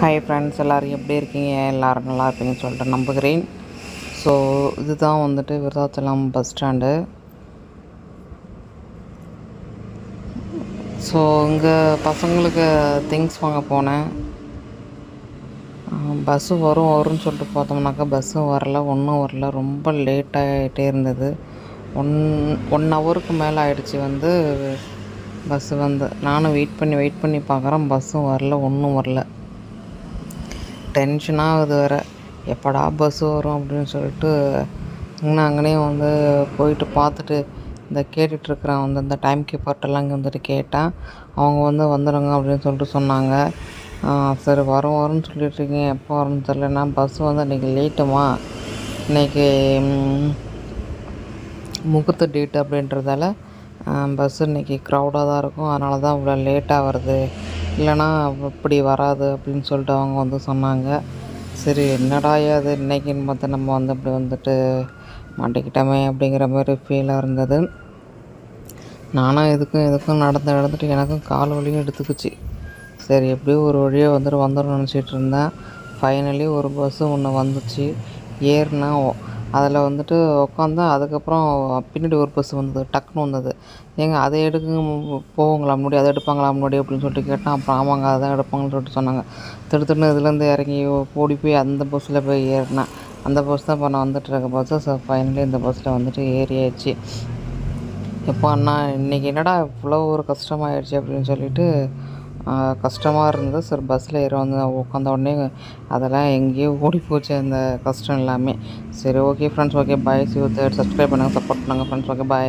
Hi friends, எல்லோரும் எப்படி இருக்கீங்க? எல்லோரும் நல்லா இருப்பீங்கன்னு சொல்லிட்டு நம்புகிறேன். ஸோ இதுதான் வந்துட்டு விருதாச்சலம் பஸ் ஸ்டாண்டு. ஸோ இங்கே பசங்களுக்கு திங்ஸ் வாங்க போனேன். பஸ்ஸு வரும்னு சொல்லிட்டு பார்த்தோம்னாக்கா பஸ்ஸும் வரல, ஒன்றும் வரல. ரொம்ப லேட்டாகிட்டே இருந்தது. ஒன் ஹவருக்கு மேலே ஆகிடுச்சி பஸ்ஸு நானும் வெயிட் பண்ணி பார்க்குறேன். பஸ்ஸும் வரல, ஒன்றும் வரல. டென்ஷனாகுது வேறு, எப்படா பஸ்ஸு வரும் அப்படின்னு சொல்லிட்டு அங்கேயும் போயிட்டு பார்த்துட்டு இந்த கேட்டுட்ருக்குறேன் இந்த டைம் கீப்பர்ட்டெல்லாம் இங்கே கேட்டேன். அவங்க வந்துடுங்க அப்படின்னு சொல்லிட்டு சொன்னாங்க. சரி வரும்னு சொல்லிட்டுருக்கீங்க, எப்போ வரும்னு தெரிலனா பஸ்ஸு இன்றைக்கி லேட்டுமா, இன்றைக்கி முகூர்த்த டேட்டு அப்படின்றதால பஸ்ஸு இன்றைக்கி க்ரௌடாக தான் இருக்கும், அதனால தான் இவ்வளோ லேட்டாக வருது, இல்லைனா இப்படி வராது அப்படின்னு சொல்லிட்டு அவங்க சொன்னாங்க. சரி என்னடா அது இன்றைக்கின்னு பார்த்து நம்ம இப்படி மாட்டிக்கிட்டோமே அப்படிங்கிற மாதிரி ஃபீலாக இருந்தது. நானும் இதுக்கும் நடந்துட்டு எனக்கும் கால் வலியும் எடுத்துக்கிச்சு. சரி எப்படியும் ஒரு வழியாக வந்துடும் நினச்சிட்டு இருந்தேன். ஃபைனலி ஒரு பஸ்ஸு ஒன்று வந்துச்சு. ஏறினா அதில் உட்காந்தேன். அதுக்கப்புறம் பின்னாடி ஒரு பஸ்ஸு டக்குன்னு வந்தது. ஏங்க அதை போவாங்களா முன்னாடி, அதை எடுப்பாங்களா முன்னாடி அப்படின்னு சொல்லிட்டு கேட்டேன். அப்புறம் ஆமாங்க அதான் எடுப்பாங்கன்னு சொல்லிட்டு சொன்னாங்க. திடுன்னு இதுலேருந்து இறங்கி ஓடி போய் அந்த பஸ்ஸில் போய் ஏறினேன். அந்த பஸ் தான் இப்போ நான் வந்துட்டுருக்க பஸ்ஸு. ஸோ ஃபைனலி இந்த பஸ்ஸில் ஏறியாச்சு. எப்போ அண்ணா இன்றைக்கி என்னடா இவ்வளோ ஒரு கஷ்டமாயிடுச்சு அப்படின்னு சொல்லிட்டு கஷ்டமாக இருந்தது. சரி பஸ்ஸில் ஏறி உட்காந்த உடனே அதெல்லாம் எங்கேயோ ஓடி போச்சு அந்த கஷ்டம் எல்லாமே. சரி okay friends, okay bye, C you third. Subscribe பண்ணுங்கள், சப்போர்ட் பண்ணுங்கள் ஃப்ரெண்ட்ஸ். Okay bye.